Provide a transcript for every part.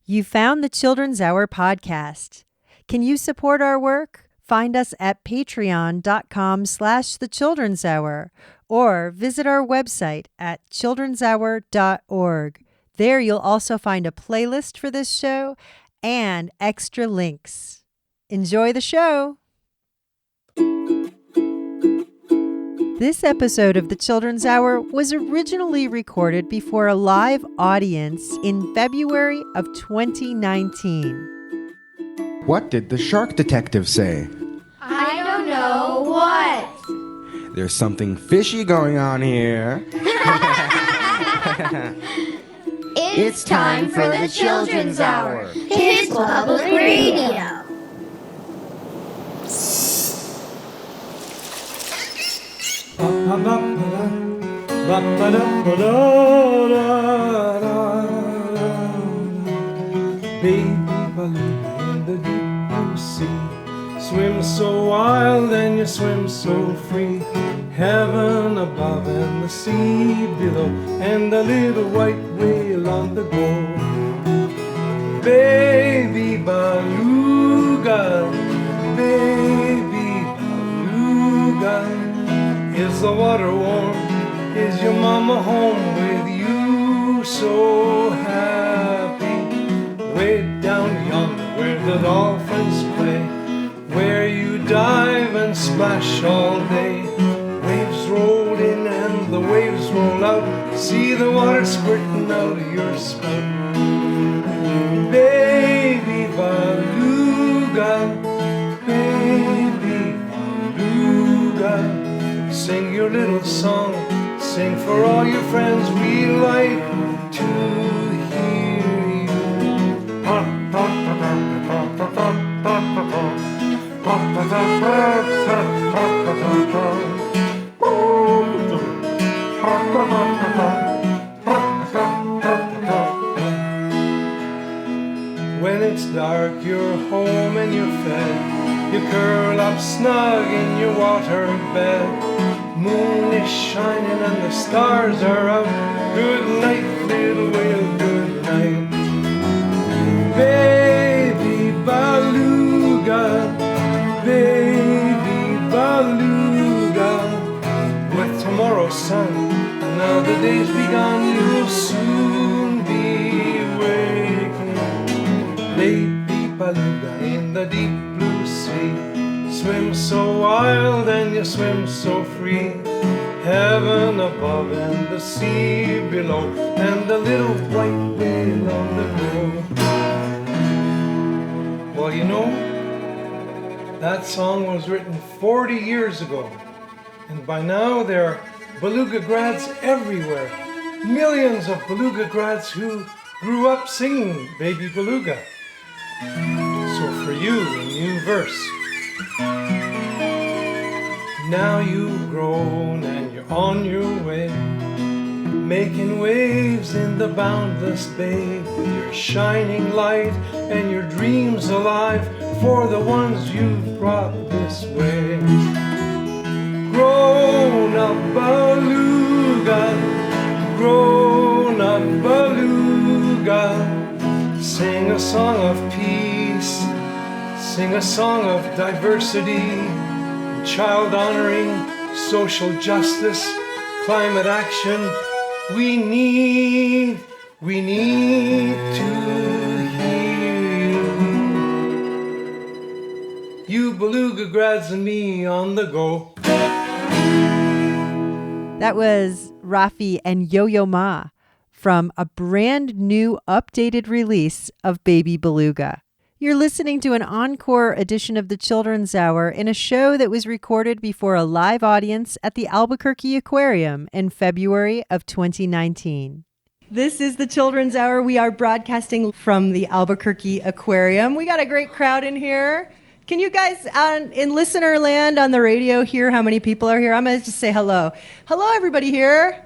You found the Children's Hour podcast. Can you support our work? Find us at patreon.com/thechildren'shour or visit our website at childrenshour.org. There you'll also find a playlist for this show and extra links. Enjoy the show! This episode of the Children's Hour was originally recorded before a live audience in February of 2019. What did the shark detective say? I don't know. What? There's something fishy going on here. It's time for the Children's Hour. Kids Public Radio. Baby beluga in the deep blue sea, swim so wild and you swim so free. Heaven above and the sea below, and a little white whale on the go. Baby beluga, baby beluga, is the water warm? Is your mama home with you so happy? Way down yonder where the dolphins play, where you dive and splash all day. Waves roll in and the waves roll out, see the water squirting out of your spout. Baby beluga, baby beluga, sing your little song, sing for all your friends, we like to hear you. When it's dark, you're home and you're fed, you curl up snug in your water bed. Moon is shining and the stars are out. Good night, little whale, good night. Baby beluga, baby beluga, with tomorrow's sun, now the day's begun, you'll soon be waking. Baby beluga in the deep blue sea, swim so wild and you swim so free. Heaven above and the sea below, and the little white whale on the go. Well, you know, that song was written 40 years ago, and by now there are beluga grads everywhere. Millions of beluga grads who grew up singing Baby Beluga. So for you, a new verse. Now you've grown and you're on your way, making waves in the boundless bay, with your shining light and your dreams alive for the ones you've brought this way. Grown up beluga, grown up beluga, sing a song of peace, sing a song of diversity, child honoring, social justice, climate action. We need to hear you. You beluga grads and me on the go. That was Rafi and Yo-Yo Ma from a brand new updated release of Baby Beluga. You're listening to an encore edition of the Children's Hour in a show that was recorded before a live audience at the Albuquerque Aquarium in February of 2019. This is the Children's Hour. We are broadcasting from the Albuquerque Aquarium. We got a great crowd in here. Can you guys in listener land on the radio hear how many people are here? I'm going to just say hello. Hello, everybody here.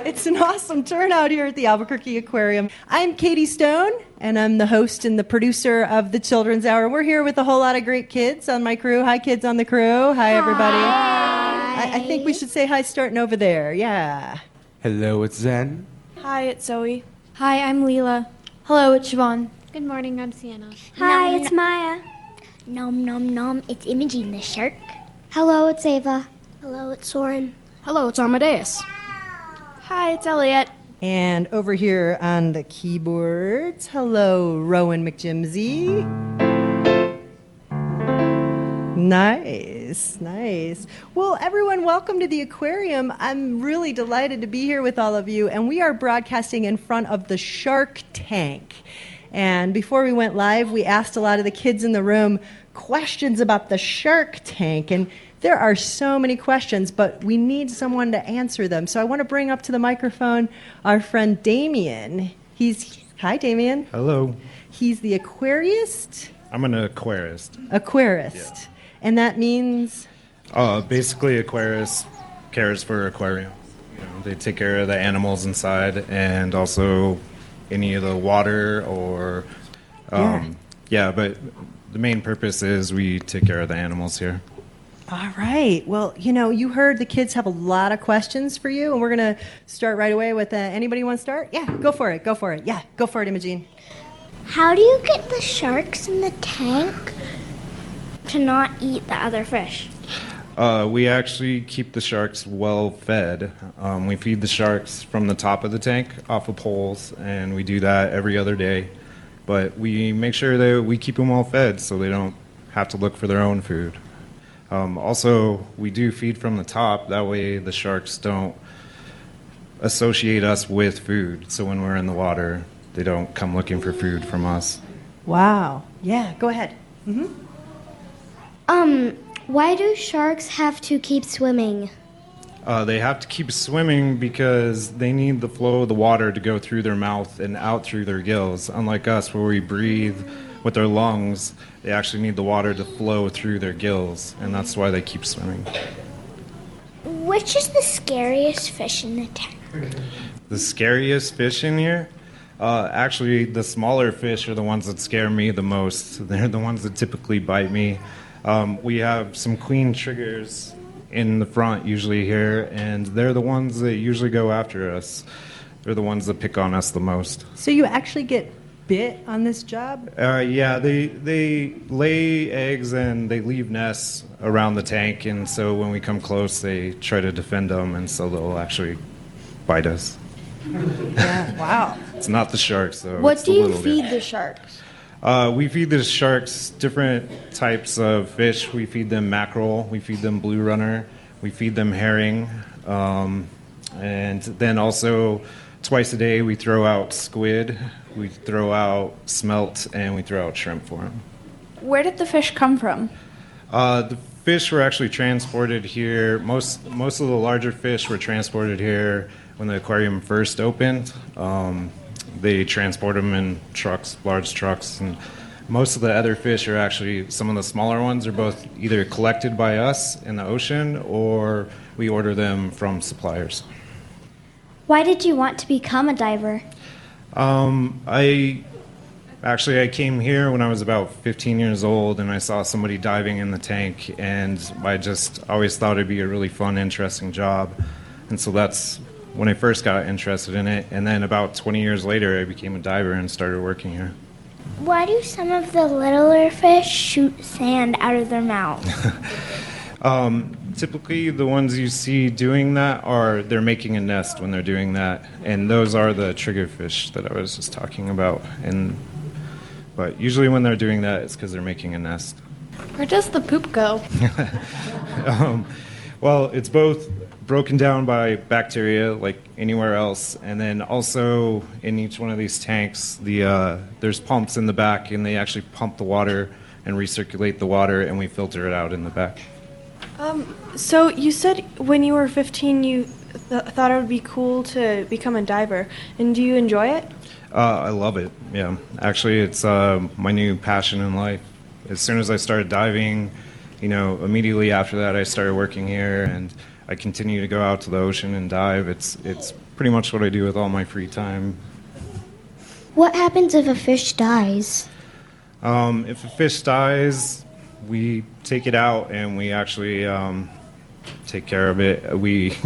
It's an awesome turnout here at the Albuquerque Aquarium. I'm Katie Stone, and I'm the host and the producer of the Children's Hour. We're here with a whole lot of great kids on my crew. Hi, kids on the crew. Hi, everybody. Hi. I think we should say hi starting over there. Yeah. Hello, it's Zen. Hi, it's Zoe. Hi, I'm Leela. Hello, it's Siobhan. Good morning, I'm Sienna. Hi, it's Maya. Nom nom nom, it's Imogene the shark. Hello, it's Ava. Hello, it's Soren. Hello, it's Amadeus. Hi, it's Elliot. And over here on the keyboards, hello, Rowan McJimsey. Nice. Well, everyone, welcome to the aquarium. I'm really delighted to be here with all of you, and we are broadcasting in front of the shark tank. And before we went live, we asked a lot of the kids in the room questions about the shark tank, and there are so many questions, but we need someone to answer them. So I want to bring up to the microphone our friend Damien. Hi, Damien. Hello. He's the aquarist. I'm an aquarist. Aquarist. Yeah. And that means? Basically, aquarist cares for aquarium. They take care of the animals inside and also any of the water or... but the main purpose is we take care of the animals here. All right. Well, you heard the kids have a lot of questions for you, and we're going to start right away with anybody want to start? Yeah, go for it. Yeah, go for it, Imogene. How do you get the sharks in the tank to not eat the other fish? We actually keep the sharks well fed. We feed the sharks from the top of the tank off of poles, and we do that every other day. But we make sure that we keep them well fed so they don't have to look for their own food. Also, we do feed from the top. That way the sharks don't associate us with food. So when we're in the water, they don't come looking for food from us. Wow. Yeah, go ahead. Mm-hmm. Why do sharks have to keep swimming? They have to keep swimming because they need the flow of the water to go through their mouth and out through their gills. Unlike us, where we breathe with their lungs, they actually need the water to flow through their gills, and that's why they keep swimming. Which is the scariest fish in the tank? The scariest fish in here? Actually, the smaller fish are the ones that scare me the most. They're the ones that typically bite me. We have some queen triggers in the front usually here, and they're the ones that usually go after us. They're the ones that pick on us the most. So you actually get bit on this job? Yeah, they lay eggs and they leave nests around the tank, and so when we come close, they try to defend them, and so they'll actually bite us. Yeah, wow. It's not the sharks, though. What do you feed the sharks? We feed the sharks different types of fish. We feed them mackerel, we feed them blue runner, we feed them herring, and then also twice a day we throw out squid, we throw out smelt, and we throw out shrimp for them. Where did the fish come from? The fish were actually transported here. Most of the larger fish were transported here when the aquarium first opened. They transport them in trucks, large trucks, and most of the other fish are actually, some of the smaller ones are both either collected by us in the ocean or we order them from suppliers. Why did you want to become a diver? I came here when I was about 15 years old, and I saw somebody diving in the tank, and I just always thought it'd be a really fun, interesting job. And so that's when I first got interested in it. And then about 20 years later, I became a diver and started working here. Why do some of the littler fish shoot sand out of their mouth? Typically, the ones you see doing that they're making a nest when they're doing that, and those are the triggerfish that I was just talking about. But usually when they're doing that, it's because they're making a nest. Where does the poop go? Well, it's both broken down by bacteria, like anywhere else, and then also in each one of these tanks, there's pumps in the back, and they actually pump the water and recirculate the water, and we filter it out in the back. So you said when you were 15 you thought it would be cool to become a diver, and do you enjoy it? I love it, yeah. Actually, it's my new passion in life. As soon as I started diving, immediately after that I started working here, and I continue to go out to the ocean and dive. It's pretty much what I do with all my free time. What happens if a fish dies? If a fish dies, we take it out and we actually take care of it. We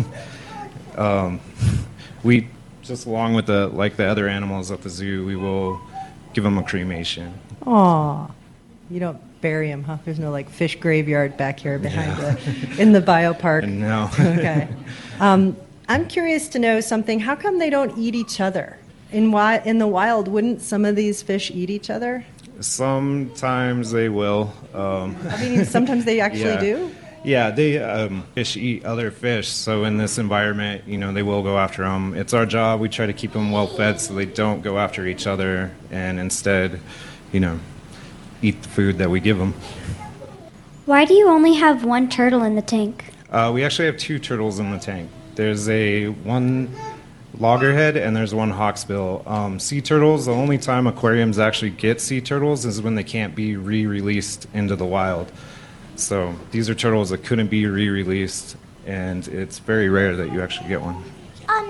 just along with the other animals at the zoo, we will give them a cremation. Aw. You don't bury them, huh? There's no like fish graveyard back here behind in the biopark. No. Okay. I'm curious to know something. How come they don't eat each other? In the wild, wouldn't some of these fish eat each other? Sometimes they will. I mean, sometimes they actually do? Yeah, fish eat other fish. So in this environment, they will go after them. It's our job. We try to keep them well fed so they don't go after each other and instead, eat the food that we give them. Why do you only have one turtle in the tank? We actually have 2 turtles in the tank. There's one loggerhead and there's one hawksbill. Sea turtles, the only time aquariums actually get sea turtles is when they can't be re-released into the wild. So these are turtles that couldn't be re-released, and it's very rare that you actually get one.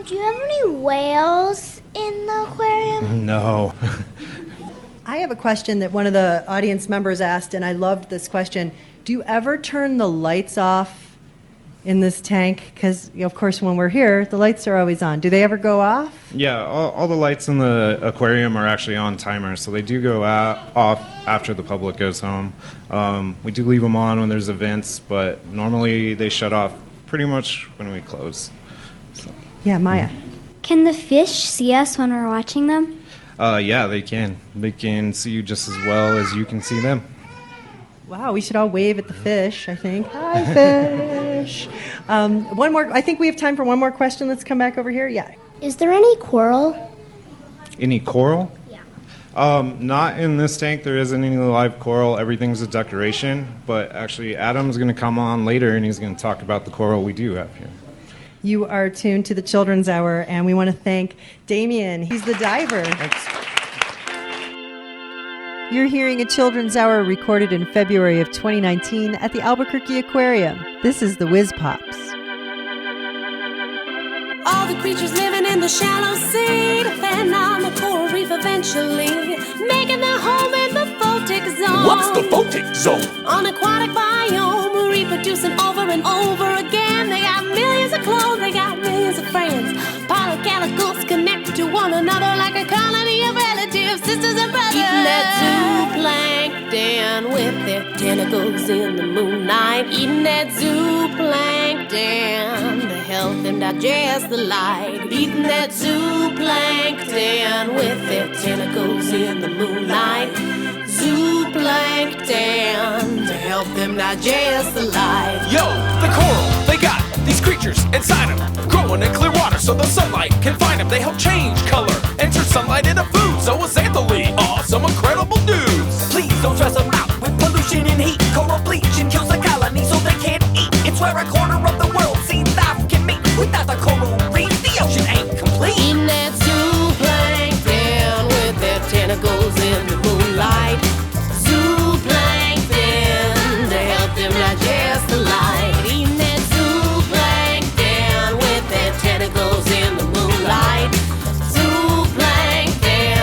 Do you have any whales in the aquarium? No. I have a question that one of the audience members asked, and I loved this question. Do you ever turn the lights off in this tank? Because, of course, when we're here, the lights are always on. Do they ever go off? Yeah, all the lights in the aquarium are actually on timers, so they do go off after the public goes home. We do leave them on when there's events, but normally they shut off pretty much when we close. So. Yeah, Maya. Can the fish see us when we're watching them? Yeah, they can. They can see you just as well as you can see them. Wow, we should all wave at the fish, I think. Hi, fish. One more. I think we have time for one more question. Let's come back over here. Yeah. Is there any coral? Any coral? Yeah. Not in this tank. There isn't any live coral. Everything's a decoration. But actually, Adam's going to come on later, and he's going to talk about the coral we do have here. You are tuned to the Children's Hour, and we want to thank Damien. He's the diver. Thanks. You're hearing a Children's Hour recorded in February of 2019 at the Albuquerque Aquarium. This is the Whiz Pops. All the creatures living in the shallow sea depend on the coral reef eventually, making their home in the photic zone. What's the photic zone? On aquatic biome, reproducing over and over again. They got millions of clones, they got millions of friends. Polycalicals connect to one another like a colony of relatives, sisters and brothers. Eating that zooplankton with their tentacles in the moonlight. Eating that zooplankton to help them digest the light. Eating that zooplankton with their tentacles in the moonlight. Zooplankton to help them digest the light. Yo, the coral, they got these creatures inside them, growing in clear water so the sunlight can find them. They help change color and turn sunlight into food. So it's xanthally awesome, incredible news. Please don't stress them out with pollution and heat. Coral bleaching kills the colony so they can't eat. It's where a quarter of the world sea life can meet. Without the coral reef, the ocean ain't complete. Eating that zooplankton with their tentacles in the moonlight. Zooplankton to help them digest the light. Eating that zooplankton with their tentacles in the moonlight. Zooplankton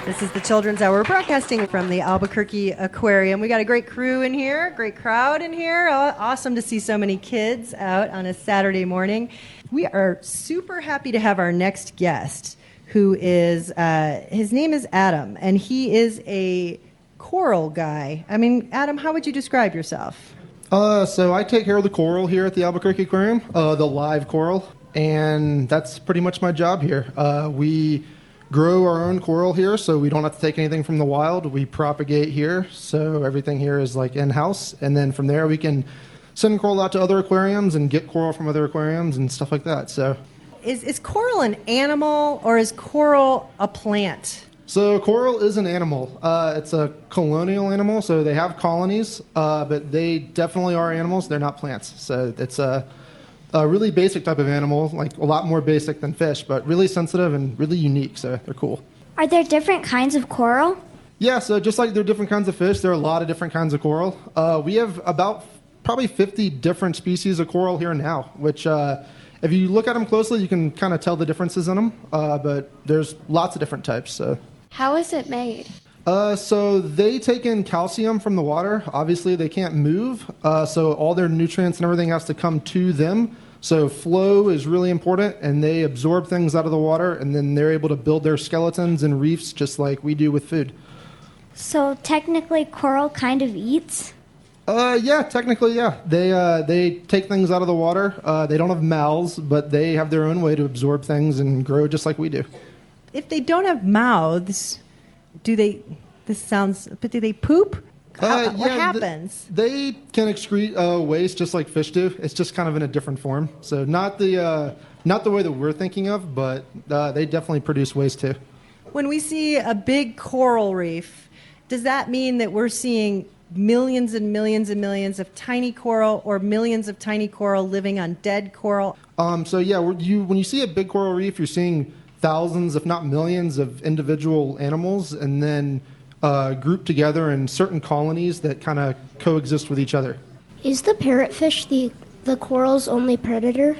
This is the Children's Hour, broadcasting from the Albuquerque Aquarium. We got a great crew in here, great crowd in here. Awesome to see so many kids out on a Saturday morning. We are super happy to have our next guest, who is, his name is Adam, and he is a coral guy. I mean, Adam, how would you describe yourself? So I take care of the coral here at the Albuquerque Aquarium, the live coral, and that's pretty much my job here. We grow our own coral here, so we don't have to take anything from the wild. We propagate here, so everything here is like in-house, and then from there we can send coral out to other aquariums and get coral from other aquariums and stuff like that. So, is coral an animal or is coral a plant? So coral is an animal. It's a colonial animal, so they have colonies, but they definitely are animals. They're not plants. So it's a really basic type of animal, like a lot more basic than fish, but really sensitive and really unique, so they're cool. Are there different kinds of coral? Yeah, so just like there are different kinds of fish, there are a lot of different kinds of coral. We have about probably 50 different species of coral here now, which if you look at them closely, you can kind of tell the differences in them, but there's lots of different types. So. How is it made? So they take in calcium from the water. Obviously, they can't move, so all their nutrients and everything has to come to them. So flow is really important, and they absorb things out of the water, and then they're able to build their skeletons and reefs just like we do with food. So technically, coral kind of eats? Yeah, technically, yeah. They take things out of the water. They don't have mouths, but they have their own way to absorb things and grow just like we do. If they don't have mouths, do they poop? What happens? They can excrete waste just like fish do. It's just kind of in a different form. So not the way that we're thinking of, but they definitely produce waste too. When we see a big coral reef, does that mean that we're seeing millions and millions and millions of tiny coral, or millions of tiny coral living on dead coral? So yeah, when you see a big coral reef, you're seeing thousands, if not millions, of individual animals, and then grouped together in certain colonies that kind of coexist with each other. Is the parrotfish the coral's only predator?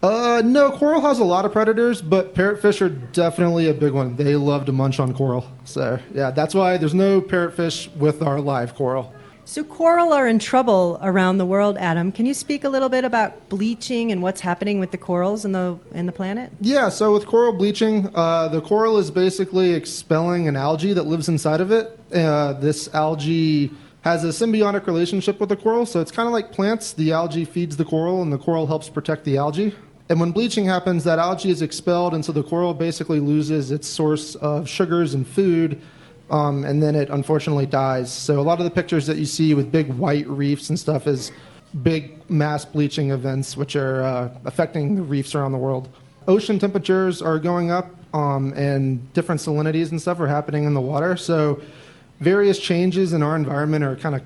No, coral has a lot of predators, but parrotfish are definitely a big one. They love to munch on coral. So yeah, that's why there's no parrotfish with our live coral. So coral are in trouble around the world, Adam. Can you speak a little bit about bleaching and what's happening with the corals in the planet? Yeah, so with coral bleaching, the coral is basically expelling an algae that lives inside of it. This algae has a symbiotic relationship with the coral, so it's kind of like plants. The algae feeds the coral, and the coral helps protect the algae. And when bleaching happens, that algae is expelled, and so the coral basically loses its source of sugars and food, and then it unfortunately dies. So a lot of the pictures that you see with big white reefs and stuff is big mass bleaching events, which are affecting the reefs around the world. Ocean temperatures are going up, and different salinities and stuff are happening in the water. So various changes in our environment are kind of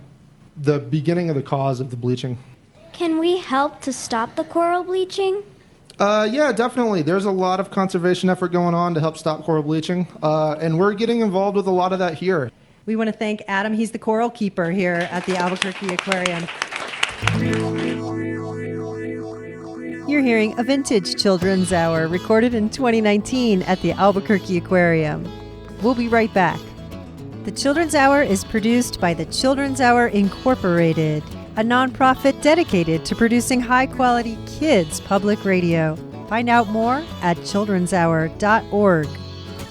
the beginning of the cause of the bleaching. Can we help to stop the coral bleaching? Yeah, definitely. There's a lot of conservation effort going on to help stop coral bleaching, and we're getting involved with a lot of that here. We want to thank Adam. He's the coral keeper here at the Albuquerque Aquarium. You're hearing a vintage children's hour recorded in 2019 at the Albuquerque Aquarium. We'll be right back. The Children's Hour is produced by the Children's Hour Incorporated, a nonprofit dedicated to producing high-quality kids public radio. Find out more at childrenshour.org.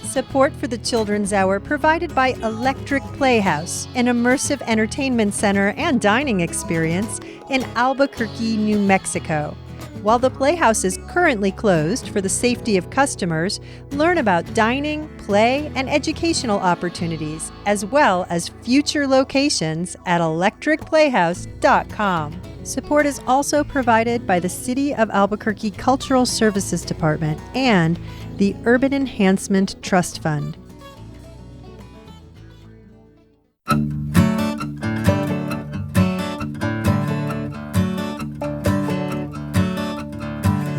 Support for the Children's Hour provided by Electric Playhouse, an immersive entertainment center and dining experience in Albuquerque, New Mexico. While the Playhouse is currently closed for the safety of customers, learn about dining, play, and educational opportunities, as well as future locations at electricplayhouse.com. Support is also provided by the City of Albuquerque Cultural Services Department and the Urban Enhancement Trust Fund.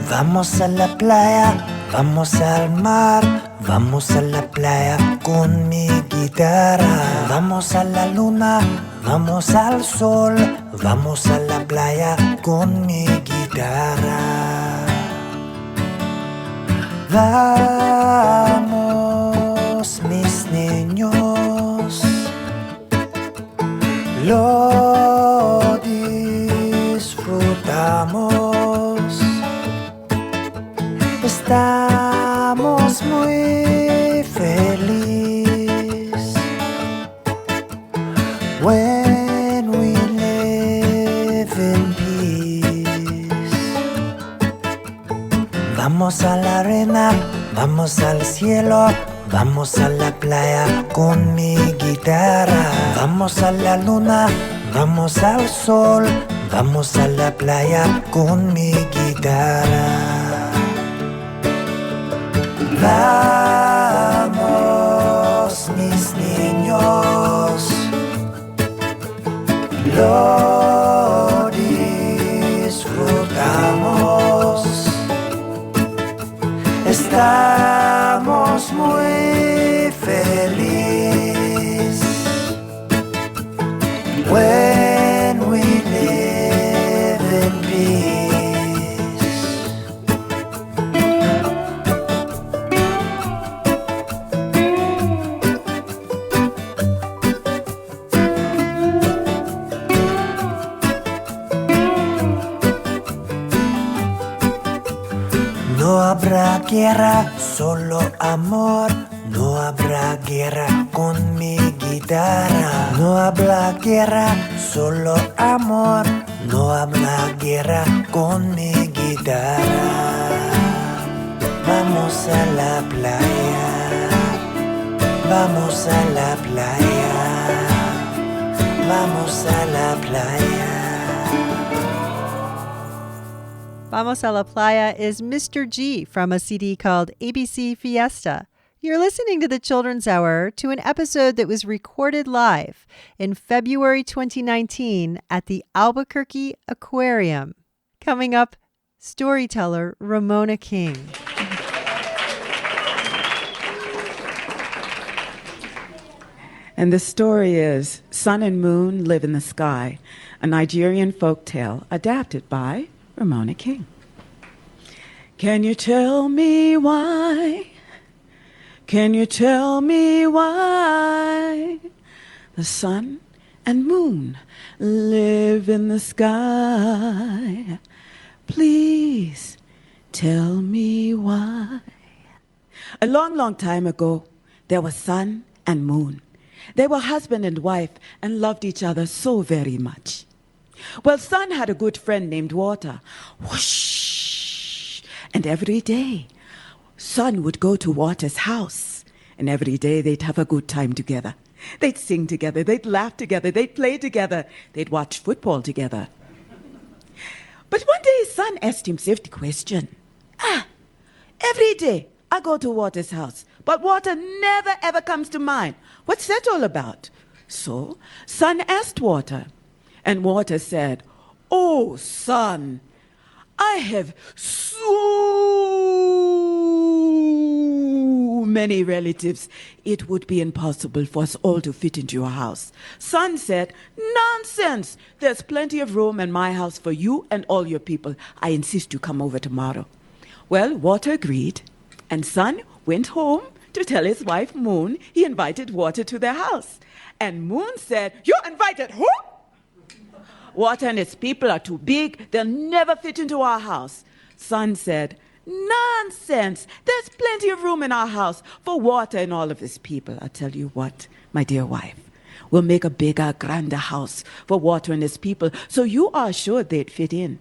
Vamos a la playa, vamos al mar, vamos a la playa con mi guitarra. Vamos a la luna, vamos al sol, vamos a la playa con mi guitarra. Vamos, mis niños. Estamos muy feliz when we live in peace. Vamos a la arena, vamos al cielo, vamos a la playa con mi guitarra. Vamos a la luna, vamos al sol, vamos a la playa con mi guitarra. Vamos, mis niños, lo disfrutamos. Estamos muy felices when we live in peace. No habrá guerra, solo amor. No habrá guerra con mi guitarra. No habrá guerra, solo amor. No habrá guerra con mi guitarra. Vamos a la playa. Vamos a la playa. Vamos a la playa. Vamos a la Playa is Mr. G from a CD called ABC Fiesta. You're listening to the Children's Hour, to an episode that was recorded live in February 2019 at the Albuquerque Aquarium. Coming up, storyteller Ramona King. And the story is Sun and Moon Live in the Sky, a Nigerian folktale adapted by Ramona King. Can you tell me why? Can you tell me why the sun and moon live in the sky? Please tell me why. A long, long time ago, there was sun and moon. They were husband and wife and loved each other so very much. Well, Sun had a good friend named Water. Whoosh! And every day, Sun would go to Water's house. And every day, they'd have a good time together. They'd sing together. They'd laugh together. They'd play together. They'd watch football together. But one day, Sun asked himself the question, every day, I go to Water's house, but Water never, ever comes to mine. What's that all about? So, Sun asked Water. And Water said, "Oh, Sun, I have so many relatives. It would be impossible for us all to fit into your house." Sun said, "Nonsense. There's plenty of room in my house for you and all your people. I insist you come over tomorrow." Well, Water agreed, and Sun went home to tell his wife Moon he invited Water to their house. And Moon said, "You invited who?" "Water and its people are too big. They'll never fit into our house." Sun said, "Nonsense. There's plenty of room in our house for Water and all of his people. I'll tell you what, my dear wife. We'll make a bigger, grander house for Water and his people so you are sure they'd fit in."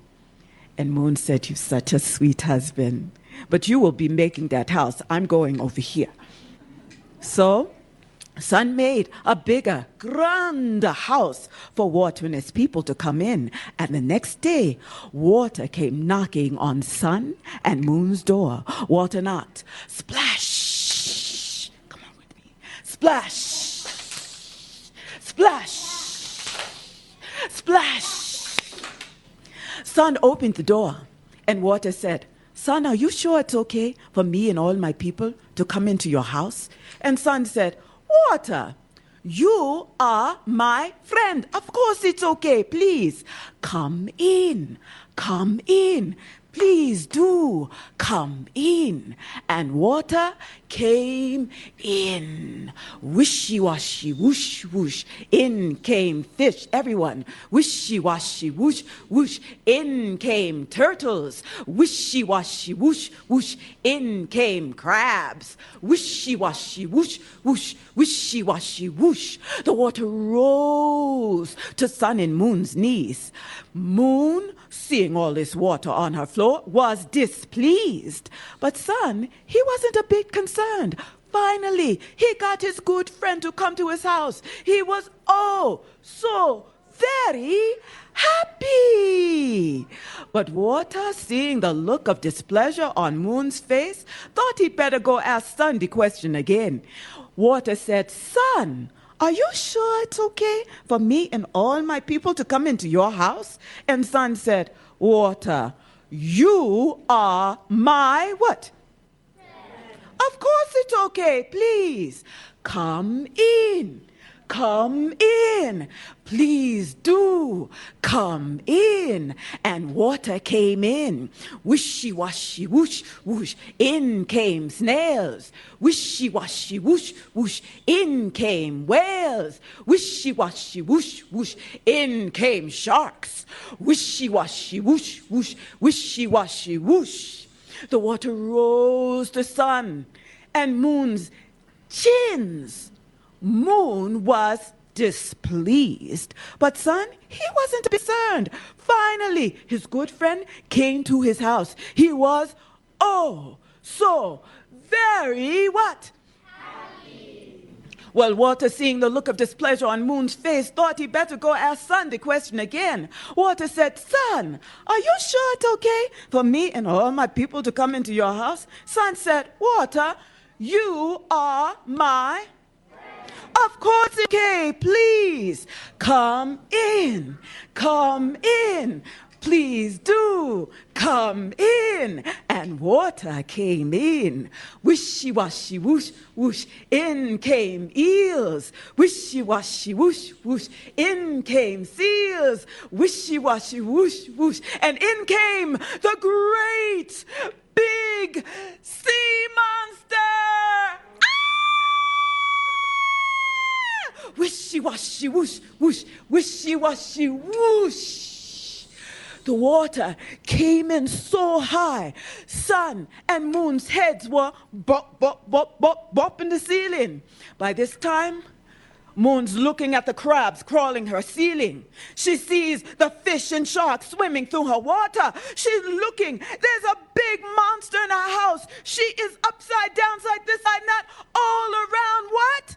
And Moon said, "You're such a sweet husband. But you will be making that house. I'm going over here." So Sun made a bigger, grander house for Water and his people to come in. And the next day, Water came knocking on Sun and Moon's door. Water knocked. Splash! Come on with me. Splash! Splash! Splash! Sun opened the door, and Water said, "Sun, are you sure it's okay for me and all my people to come into your house?" And Sun said, "Water, you are my friend. Of course it's okay. Please, come in. Come in. Please do come in." And Water came in. Wishy-washy, whoosh, whoosh. In came fish, everyone. Wishy-washy, whoosh, whoosh. In came turtles. Wishy-washy, whoosh, whoosh. In came crabs. Wishy-washy, whoosh, whoosh. Wishy-washy, whoosh. The water rose to Sun and Moon's knees. Moon, seeing all this water on her floor, was displeased. But Sun, he wasn't a bit concerned. Finally, he got his good friend to come to his house. He was so very happy. But Water, seeing the look of displeasure on Moon's face, thought he'd better go ask Sun the question again. Water said, Sun, are you sure it's okay for me and all my people to come into your house? And Sun said, Water, you are my what? Of course it's okay. Please, come in. Come in. Please do. Come in. And Water came in. Wishy-washy, whoosh, whoosh. In came snails. Wishy-washy, whoosh, whoosh. In came whales. Wishy-washy, whoosh, whoosh. In came sharks. Wishy-washy, whoosh, whoosh. Wishy-washy, whoosh. The water rose to Sun and Moon's chins. Moon was displeased, but Sun, he wasn't concerned. Finally, his good friend came to his house. He was, so very what? Happy. Well, Water, seeing the look of displeasure on Moon's face, thought he'd better go ask Sun the question again. Water said, Sun, are you sure it's okay for me and all my people to come into your house? Sun said, Water, you are my... Of course it's okay. Please come in. Come in. Please do come in. And Water came in. Wishy-washy, whoosh, whoosh. In came eels. Wishy-washy, whoosh, whoosh. In came seals. Wishy-washy, whoosh, whoosh. And in came the great big sea monster. Wishy-washy, whoosh, whoosh, wishy-washy, whoosh. The water came in so high, Sun and Moon's heads were bop, bop, bop, bop, bop in the ceiling. By this time, Moon's looking at the crabs crawling her ceiling. She sees the fish and sharks swimming through her water. She's looking. There's a big monster in her house. She is upside down, side this, side that, all around what?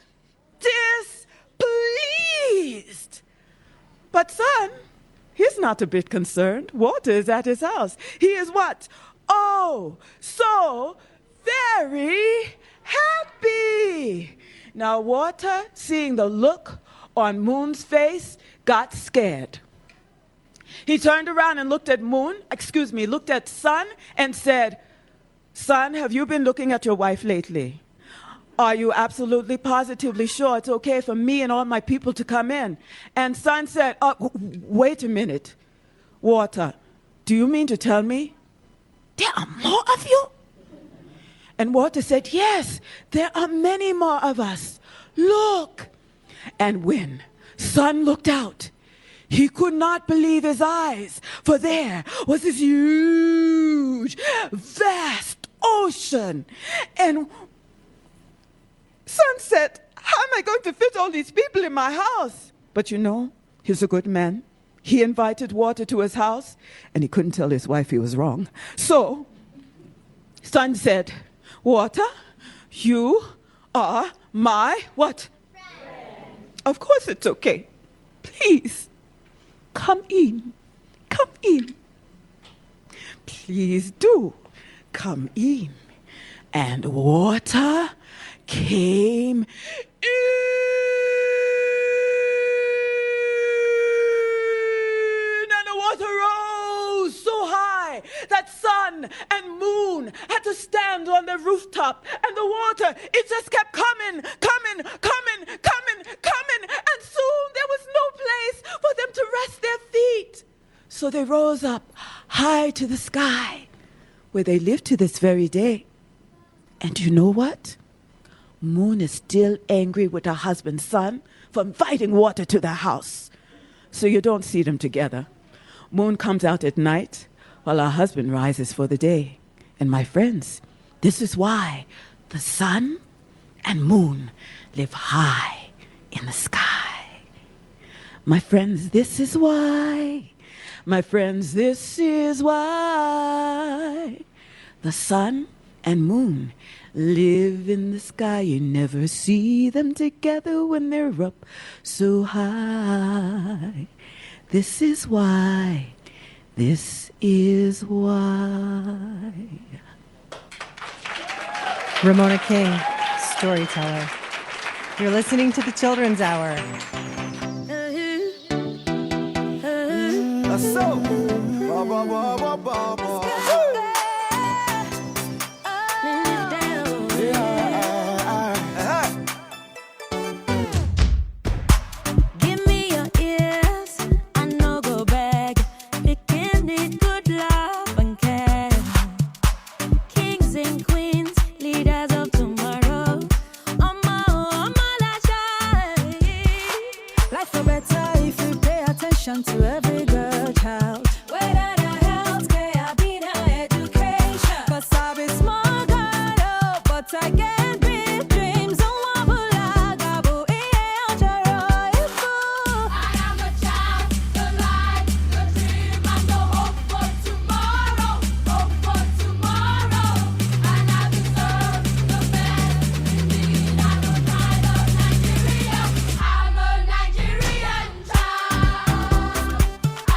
Displeased. But Sun, he's not a bit concerned. Water is at his house. He is what? So very happy. Now Water, seeing the look on Moon's face, got scared. He turned around and looked at Sun and said, Sun, have you been looking at your wife lately? Are you absolutely positively sure it's okay for me and all my people to come in? And Sun said, wait a minute. Water, do you mean to tell me there are more of you? And Water said, yes, there are many more of us. Look. And when Sun looked out, he could not believe his eyes, for there was this huge, vast ocean. And Sun said, how am I going to fit all these people in my house? But he's a good man. He invited Water to his house, and he couldn't tell his wife he was wrong. So Sun said, Water, you are my what? Friend. Of course it's okay. Please, come in. Come in. Please do come in. And Water came in, and the water rose so high that Sun and Moon had to stand on the rooftop, and the water, it just kept coming, and soon there was no place for them to rest their feet. So they rose up high to the sky, where they live to this very day. And you know what? Moon is still angry with her husband's son for inviting water to their house. So you don't see them together. Moon comes out at night while her husband rises for the day. And my friends, this is why the sun and moon live high in the sky. My friends, this is why. My friends, this is why the sun and moon live in the sky. You never see them together when they're up so high. This is why. This is why. Ramona King, storyteller. You're listening to the Children's Hour. Give me your ears, I no go beg. Picking it good love and care. Kings and queens, leaders of tomorrow. Life for better if you pay attention to every girl child. Whether the healthcare, be the education. 'Cause I be small girl, oh, but I get big dreams. I am a child, the light, the dream, and the hope for tomorrow. Hope for tomorrow. And I deserve the best. Indeed, I know pride of Nigeria. I'm a Nigerian child.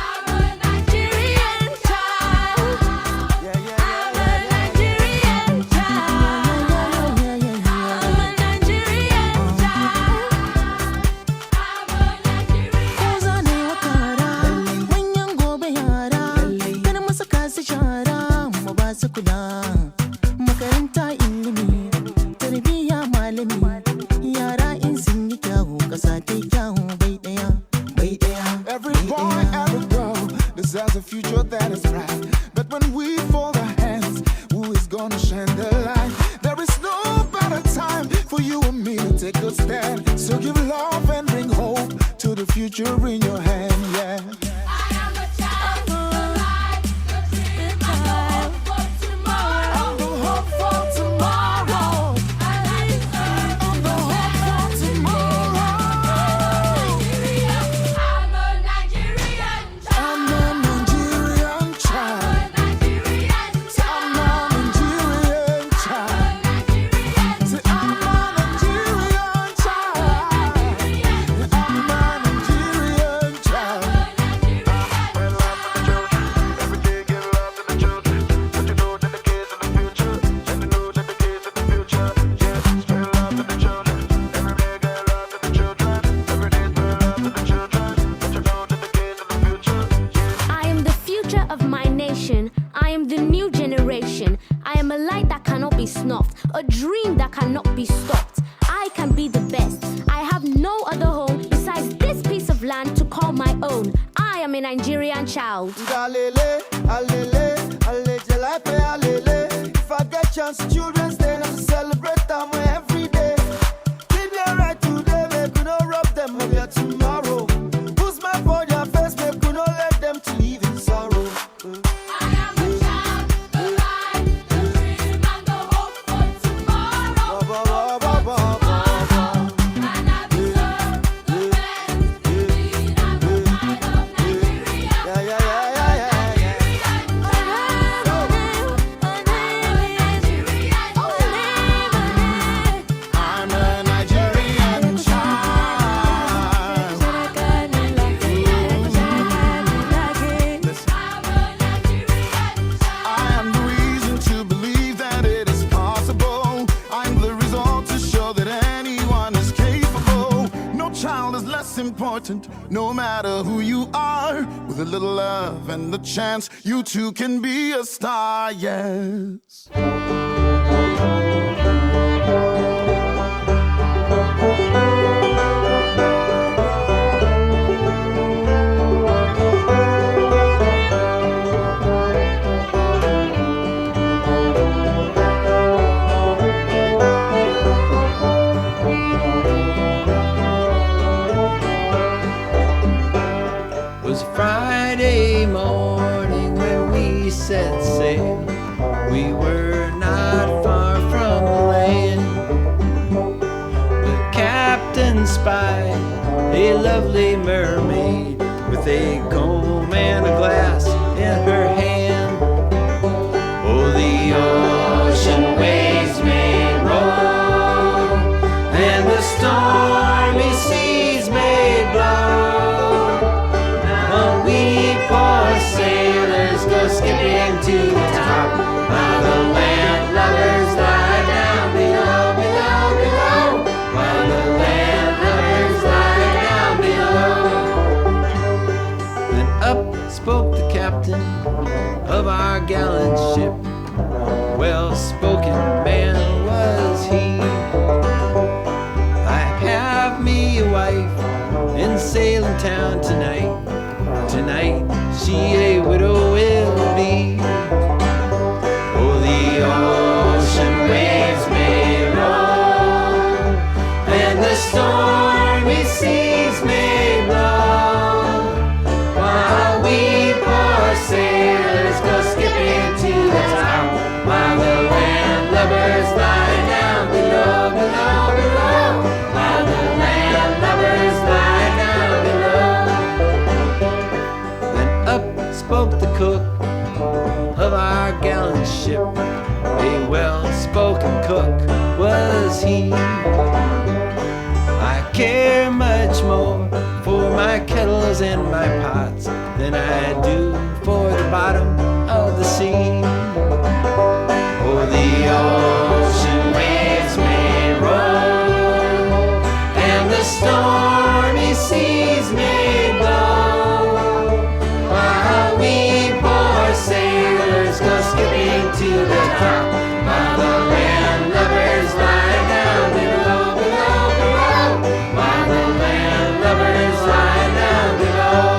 I'm a Nigerian child. I'm a Nigerian child. I'm a Nigerian makaranta ilimi tarbiyya malami yara in sun yi kyawu kasa ta yi kyawu bai daya. Every boy, every girl deserves a future that is bright. But when we fold our hands, who is gonna shine the light? There is no better time for you and me to take a stand. So give love and bring hope to the future in your hand, yeah. I am the future of my nation. I am the new generation. I am a light that cannot be snuffed, a dream that cannot be stopped. I can be the best. I have no other home besides this piece of land to call my own. I am a Nigerian child. Alele, alele, alele, jalape, alele. If I get chance, children's day, I'm celebrate them every day. Keep them right today, make we no rob them of your tomorrow. Who's my for their face, make we no let them to live in sorrow. I am a child, the light, the dream, and the hope for tomorrow. And I deserve the best. Indeed, I'm the pride of Nigeria. I'm a Nigerian child. I am the reason to believe that it is possible. I'm the result to show that anyone is capable. No child is less important, no matter who you are. With a little love and the chance, you too can be a star, yes. and spy a lovely mermaid with a comb and a glass in her hand. Oh, the ocean waves may roll and the stormy seas may blow, but we poor sailors go skipping to the top, while the landlubbers lie down below, below, below, while the landlubbers lie down below. Then up spoke the captain of our gallant ship, well-spoken man was he. I have me a wife in Salem town tonight. Tonight she a widow will be. Oh, the ocean waves may roll and the stormy seas may blow, while we poor sailors go skipping to the top, while the landlubbers lie down below, below, below, while the landlubbers lie down below. Then up spoke the cook of our gallant ship, a well-spoken cook was he. I care much more for my kettles and my pots than I do for the bottom of the sea. Oh, the ocean waves may roll and the stormy seas may blow, while we poor sailors go skipping to the top, while the landlubbers lie down below, below, below, while the landlubbers lie down below.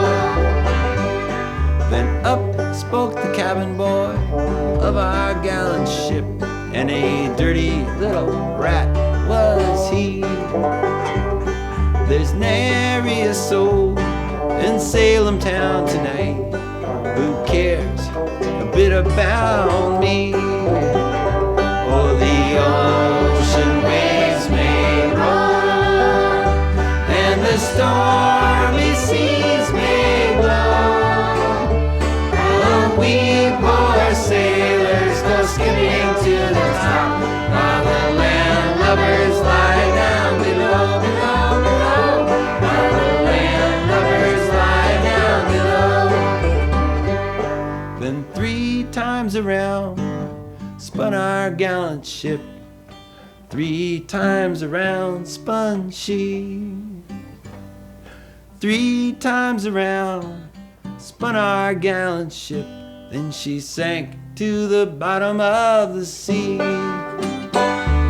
Then up spoke the cabin boy of our gallant ship, and a dirty little rat was he. There's nary a soul in Salem town tonight who cares a bit about me. Oh, the ocean waves may roll and the stormy seas may blow, oh, we poor sailors go skipping to the top, while the landlubbers lie down below, below, below, while the landlubbers lie down below. Then 3 times around spun our gallant ship, 3 times around spun she. 3 times around spun our gallant ship, then she sank to the bottom of the sea.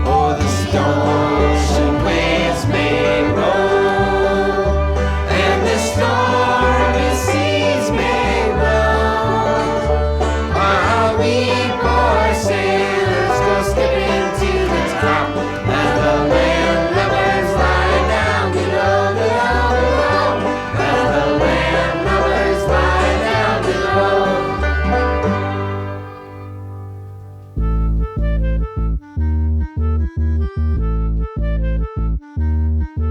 Oh, the ocean waves may roll and the stormy seas may blow, while we poor sailors go skipping to the top, as the landlubbers lie down below, below, below, as the landlubbers lie down below.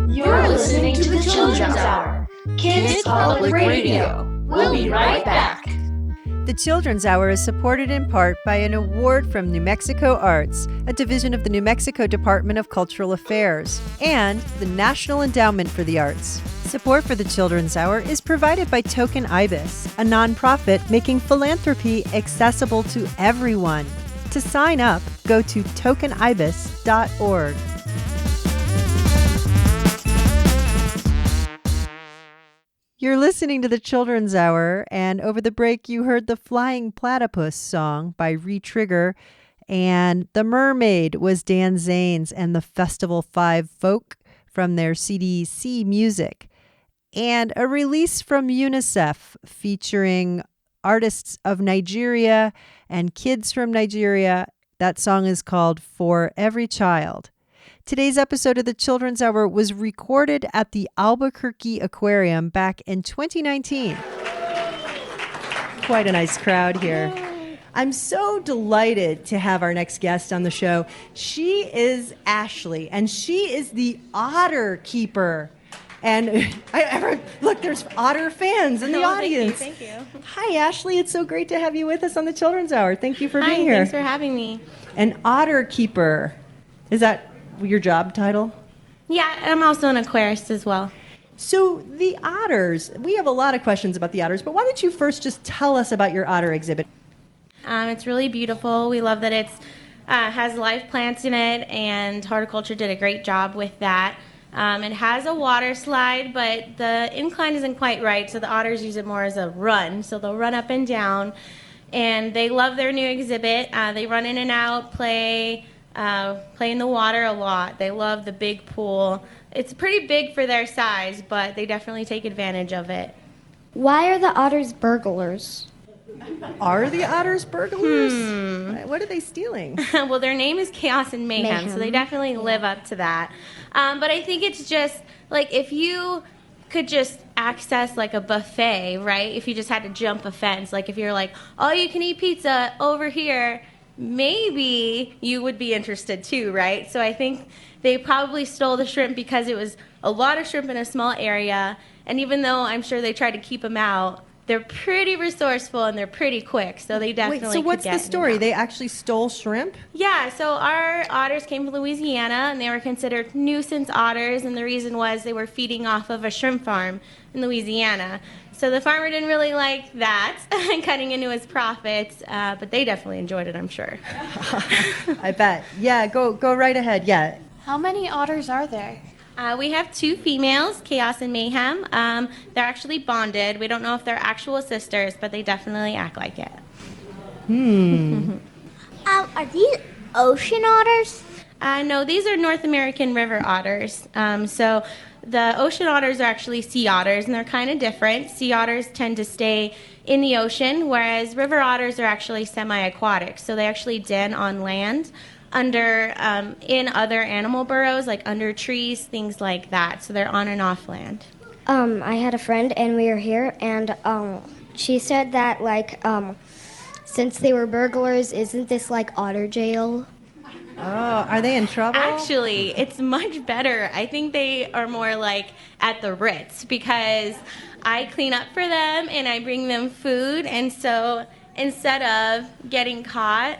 You're listening to the Children's Hour, Kids Public Radio. We'll be right back. The Children's Hour is supported in part by an award from New Mexico Arts, a division of the New Mexico Department of Cultural Affairs, and the National Endowment for the Arts. Support for the Children's Hour is provided by Token Ibis, a nonprofit making philanthropy accessible to everyone. To sign up, go to tokenibis.org. You're listening to the Children's Hour, and over the break you heard the Flying Platypus song by Re-Trigger, and The Mermaid was Dan Zanes and the Festival 5 Folk from their CD C Music, and a release from UNICEF featuring artists of Nigeria and kids from Nigeria. That song is called For Every Child. Today's episode of the Children's Hour was recorded at the Albuquerque Aquarium back in 2019. Quite a nice crowd here. I'm so delighted to have our next guest on the show. She is Ashley, and she is the otter keeper. And look, there's otter fans in the audience. Thank you. Hi, Ashley. It's so great to have you with us on the Children's Hour. Thank you for being here. Thanks for having me. An otter keeper. Is that your job title? Yeah, I'm also an aquarist as well. So the otters, we have a lot of questions about the otters, but why don't you first just tell us about your otter exhibit? It's really beautiful. We love that it has live plants in it, and horticulture did a great job with that. It has a water slide, but the incline isn't quite right, so the otters use it more as a run. So they'll run up and down, and they love their new exhibit. They run in and out, play in the water a lot. They love the big pool. It's pretty big for their size, but they definitely take advantage of it. Why are the otters burglars? Are the otters burglars? What are they stealing? Well, their name is Chaos and Mayhem, so they definitely live up to that. But I think it's just, like, if you could just access, like, a buffet, right? If you just had to jump a fence, like, if you're like, all you can eat pizza over here, maybe you would be interested too, right? So I think they probably stole the shrimp because it was a lot of shrimp in a small area, and even though I'm sure they tried to keep them out, they're pretty resourceful and they're pretty quick, so they definitely Wait, so what's could the get story? They actually stole shrimp? Yeah, so our otters came from Louisiana, and they were considered nuisance otters, and the reason was they were feeding off of a shrimp farm in Louisiana. So the farmer didn't really like that, cutting into his profits, but they definitely enjoyed it, I'm sure. I bet. Yeah, go right ahead. Yeah. How many otters are there? We have 2 females, Chaos and Mayhem. They're actually bonded. We don't know if they're actual sisters, but they definitely act like it. Are these ocean otters? No, these are North American river otters. So the ocean otters are actually sea otters, and they're kind of different. Sea otters tend to stay in the ocean, whereas river otters are actually semi-aquatic. So they actually den on land, under in other animal burrows, like under trees, things like that. So they're on and off land. I had a friend, and we were here, and she said that, like, since they were burglars, isn't this like otter jail? Oh, are they in trouble? Actually, it's much better. I think they are more like at the Ritz, because I clean up for them and I bring them food, and so instead of getting caught,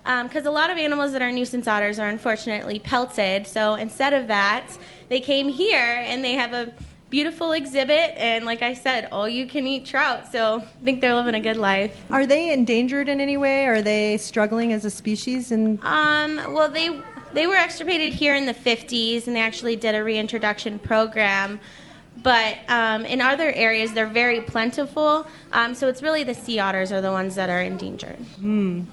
because a lot of animals that are nuisance otters are unfortunately pelted, so instead of that, they came here and they have a beautiful exhibit, and like I said, all you can eat trout, so I think they're living a good life. Are they endangered in any way? Are they struggling as a species? Well, they were extirpated here in the 50s, and they actually did a reintroduction program. But in other areas, they're very plentiful. So it's really the sea otters are the ones that are endangered. Do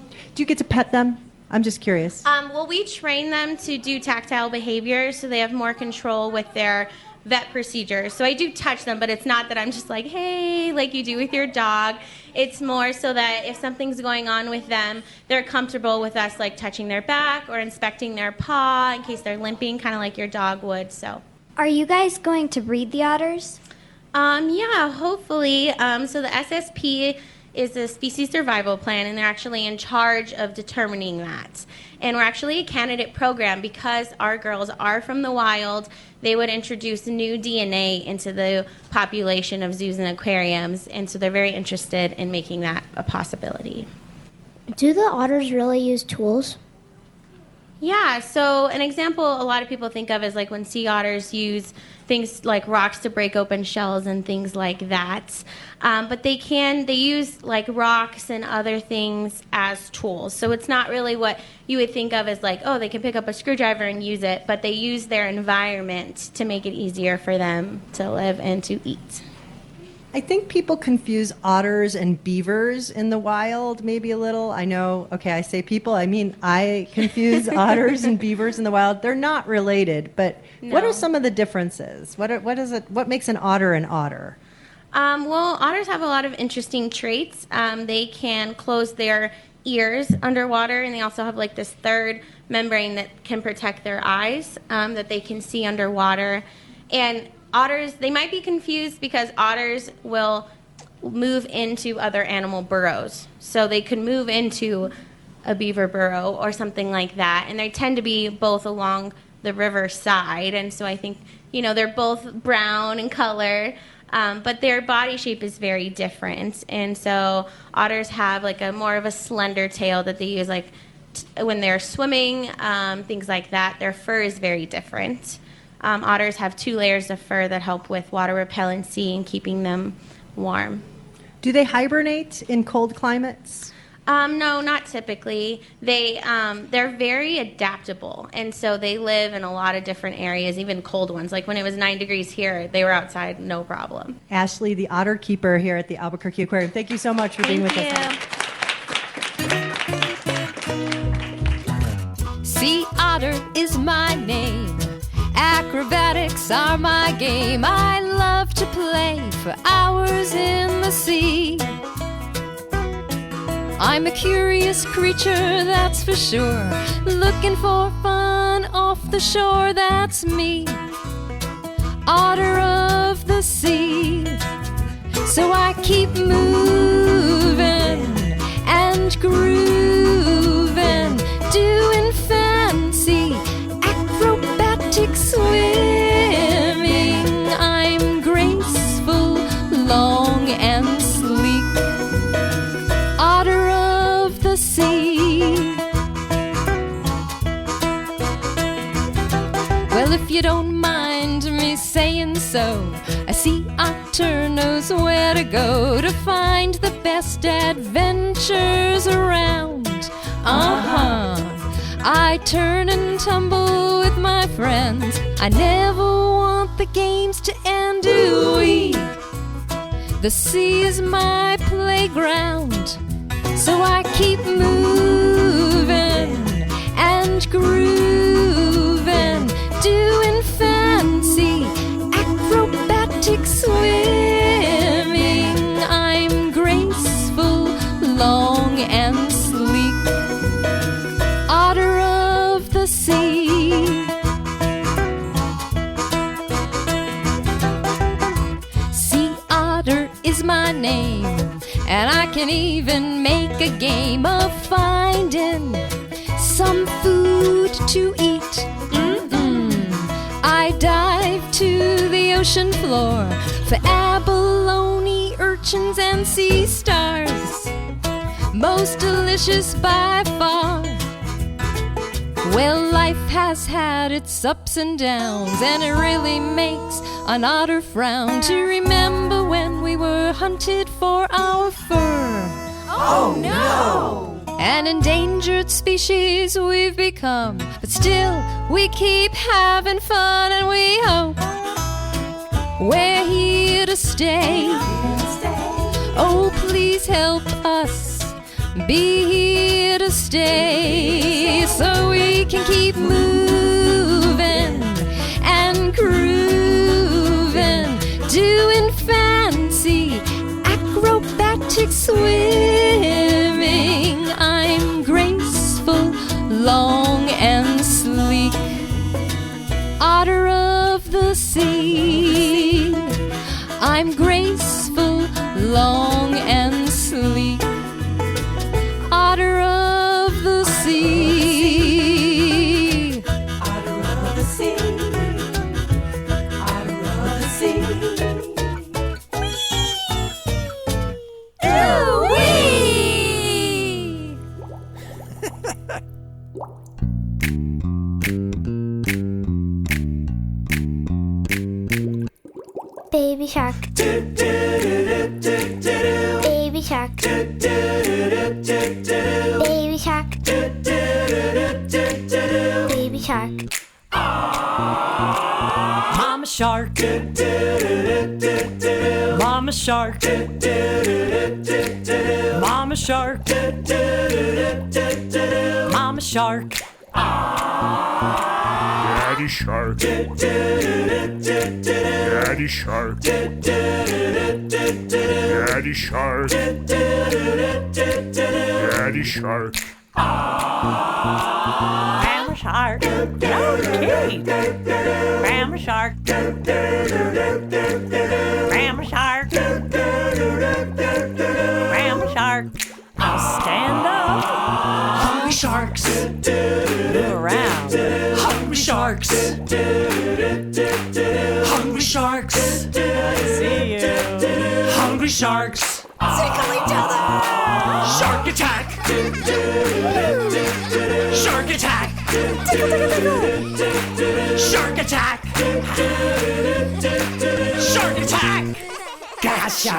you get to pet them? I'm just curious. Well, we train them to do tactile behavior, so they have more control with their vet procedures. So I do touch them, but it's not that I'm just like, hey, like you do with your dog. It's more so that if something's going on with them, they're comfortable with us, like touching their back or inspecting their paw in case they're limping, kind of like your dog would. So. Are you guys going to breed the otters? Yeah, hopefully. So the SSP is a species survival plan, and they're actually in charge of determining that. And we're actually a candidate program because our girls are from the wild. They would introduce new DNA into the population of zoos and aquariums, and so they're very interested in making that a possibility. Do the otters really use tools? Yeah, so an example a lot of people think of is like when sea otters use things like rocks to break open shells and things like that. But they use like rocks and other things as tools. So it's not really what you would think of as like, oh, they can pick up a screwdriver and use it, but they use their environment to make it easier for them to live and to eat. I think people confuse otters and beavers in the wild maybe a little. I know, okay, I say people, I mean I confuse otters and beavers in the wild. They're not related, but what are some of the differences? What makes an otter an otter? Well, otters have a lot of interesting traits. They can close their ears underwater, and they also have like this third membrane that can protect their eyes, that they can see underwater. And otters, they might be confused because otters will move into other animal burrows. So they could move into a beaver burrow or something like that. And they tend to be both along the river side. And so I think, they're both brown in color, but their body shape is very different. And so otters have like a more of a slender tail that they use like when they're swimming, things like that. Their fur is very different. Otters have 2 layers of fur that help with water repellency and keeping them warm. Do they hibernate in cold climates? No, not typically. They're very adaptable, and so they live in a lot of different areas, even cold ones. Like when it was 9 degrees here, they were outside, no problem. Ashley, the otter keeper here at the Albuquerque Aquarium. Thank you so much for being with us. Sea otter is my name. Acrobatics are my game. I love to play for hours in the sea. I'm a curious creature, that's for sure. Looking for fun off the shore, that's me. Otter of the sea. So I keep moving and grooving, doing fancy acrobatic swimming. I'm graceful, long and sleek. Otter of the sea. Well, if you don't mind me saying so, a sea otter knows where to go to find the best adventures around. I turn and tumble with my friends. I never want the games to end. Ooh-wee. The sea is my playground, so I keep moving and grooving, doing fancy acrobatic swimming. I'm graceful, long and sleek. Otter of the sea. Sea otter is my name, and I can even make a game of finding some food to eat. I dive to the ocean floor for abalone, urchins, and sea stars. Most delicious by far. Well, life has had its ups and downs, and it really makes an otter frown to remember when we were hunted for our fur. Oh, no! An endangered species we've become, but still we keep having fun, and we hope we're here to stay. Oh, please help us be here to stay, so we can keep moving and grooving, doing fancy acrobatic swimming. I'm graceful, long and sleek. Otter of the sea. I'm graceful, long and sleek. Otter of the sea. Otter of the sea. Otter of the sea. Ooh-wee! Baby shark. Baby shark. Baby shark. Baby shark. Mama shark. Mama shark. Mama shark. Mama shark. Daddy shark. Daddy shark. Daddy shark. Daddy shark. Grandma shark. Okay. Grandma shark. Grandma shark. sharks. Hungry sharks. See you. Hungry sharks. Tickle each other. Shark attack. Shark attack. Shark attack. Shark attack. Gotcha.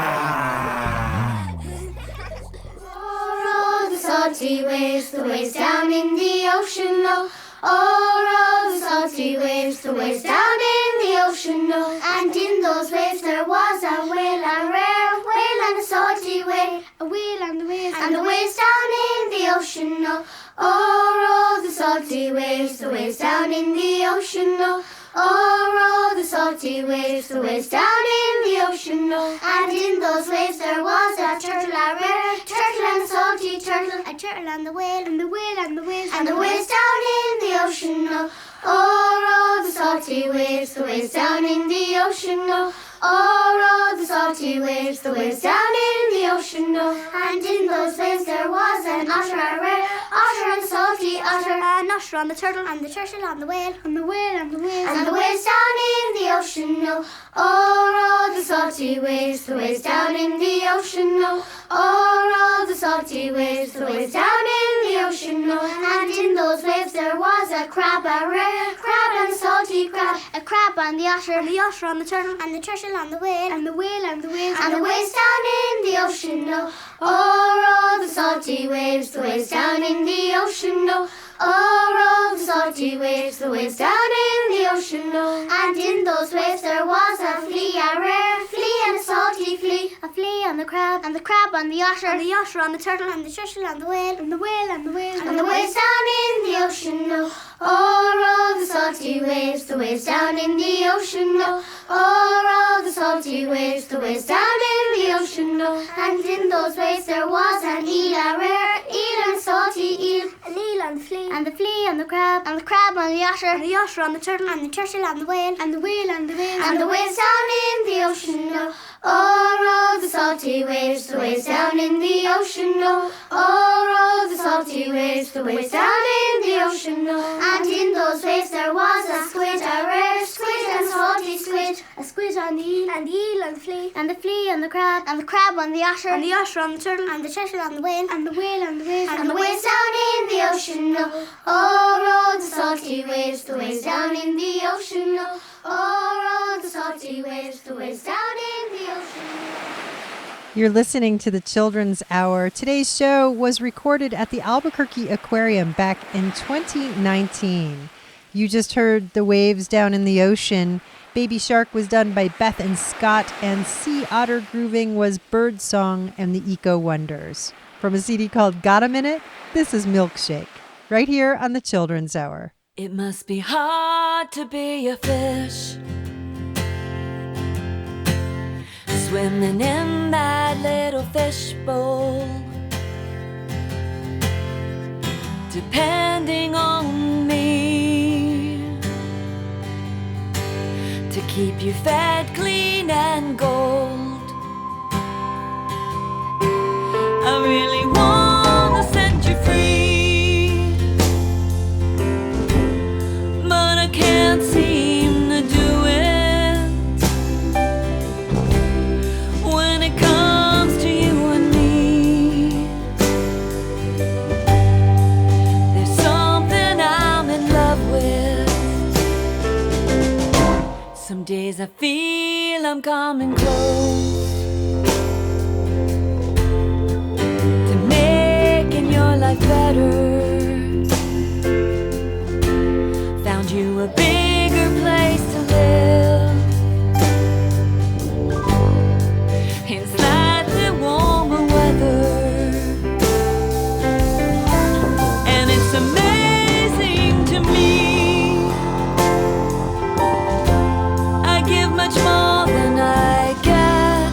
Oh, the salty waves down in the ocean, oh. Oh, the salty waves down in the ocean, oh. And in those waves there was a whale, a rare whale and a salty whale, a whale and the waves down in the ocean, oh. Oh, the salty waves down in the ocean, oh. Oh, the salty waves down in the ocean, oh. And in those waves there was a turtle, a rare turtle and a salty turtle, a turtle and the whale, and the whale and the waves down in the ocean, oh. Oh, the salty waves down in the ocean, oh. Oh, the salty waves down in the ocean, oh. And in those waves there was an otter, a rare otter and a salty otter, an otter on the turtle, and the turtle on the whale, and the whale and the waves, and the waves down in the ocean, oh. Oh, the salty waves down in the ocean, oh. Oh, the salty waves down in the ocean, oh. And in those waves there was a crab, a rare crab and a salty crab, a crab on the otter on the turtle, and the turtle on the whale, and the whale and the waves, and the waves down in the ocean, oh. Oh, the salty waves down in the ocean, oh. Oh, the salty waves down in the ocean, oh. And in those waves there was a flea, a rare flea and a salty flea, a flea on the crab, and the crab on the otter on the turtle, and the turtle on the whale, and the whale and the waves, and the waves down in the ocean, oh. Oh, the salty waves down in the ocean, oh. Oh, the salty waves down in the ocean, oh. And in those waves there was an eel, a rare eel and a salty eel, an eel and the flea on the crab on the otter on the turtle, and the turtle on the whale, and the whale and the waves, and the waves down in the ocean, oh. Oh, the salty waves down in the ocean, oh. Oh, the salty waves down in the ocean, oh. And in those waves there was a squid, a rare squid and a salty squid, a squid on the eel, and the eel on the flea on the crab on the otter on the turtle, and the turtle on the whale, and the whale and the waves, and the waves down in the ocean, oh. Oh, the salty waves down in the ocean, oh. Oh, the salty waves down in the ocean. You're listening to the Children's Hour. Today's show was recorded at the Albuquerque Aquarium back in 2019. You just heard The Waves Down in the Ocean. Baby Shark was done by Beth and Scott, and Sea Otter Grooving was Bird Song and the Eco Wonders. From a CD called Got a Minute, this is Milkshake, right here on the Children's Hour. It must be hard to be a fish, swimming in that little fish bowl, depending on me to keep you fed, clean and gold. I really want to set you free, but I can't seem to do it. When it comes to you and me, there's something I'm in love with. Some days I feel I'm coming close to making your life better. Found you a bigger place to live, in slightly warmer weather. And it's amazing to me, I give much more than I get,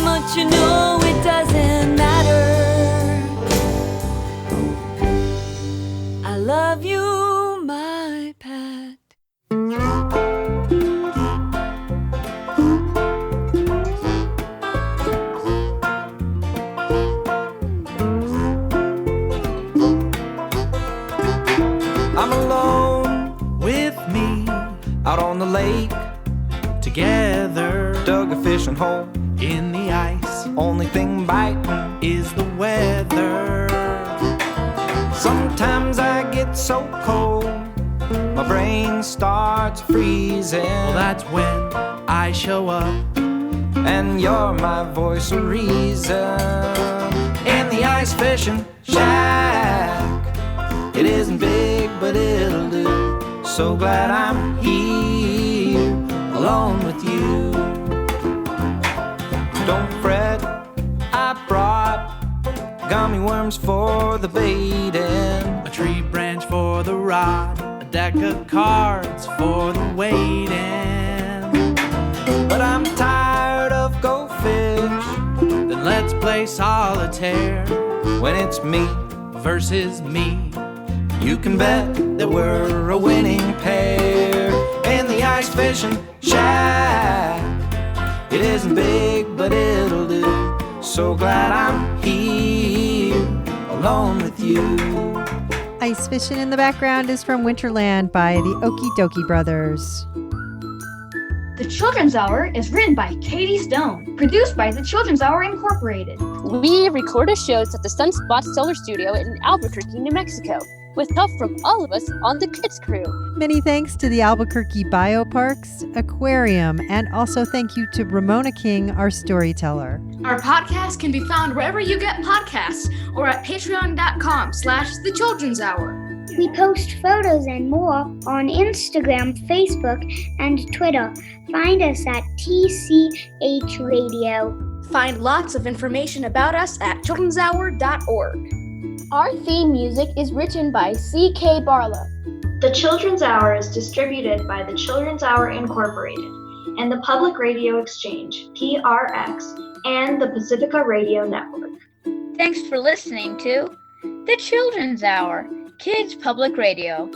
but you know it doesn't matter. I love you, my pet. I'm alone with me out on the lake. Together, dug a fishing hole in the ice. Only thing biting is the weather. Sometimes I get so cold, my brain starts freezing. Well, that's when I show up, and you're my voice of reason. In the ice fishing shack, it isn't big, but it'll do. So glad I'm here, alone with you. Don't fret, I brought gummy worms for the baiting, a tree branch for the rod, a deck of cards for the waiting. But I'm tired of goldfish, then let's play solitaire. When it's me versus me, you can bet that we're a winning pair. In the ice fishing shack, it isn't big, but it'll do. So glad I'm here, alone with you. Ice Fishing in the background is from Winterland by the Okie Dokie Brothers. The Children's Hour is written by Katie Stone, produced by the Children's Hour Incorporated. We recorded shows at the Sunspot Solar Studio in Albuquerque, New Mexico, with help from all of us on the kids crew. Many thanks to the Albuquerque Bioparks, Aquarium, and also thank you to Ramona King, our storyteller. Our podcast can be found wherever you get podcasts or at patreon.com/The Children's Hour. We post photos and more on Instagram, Facebook, and Twitter. Find us at TCH Radio. Find lots of information about us at childrenshour.org. Our theme music is written by C.K. Barlow. The Children's Hour is distributed by the Children's Hour Incorporated and the Public Radio Exchange, PRX, and the Pacifica Radio Network. Thanks for listening to The Children's Hour, Kids Public Radio.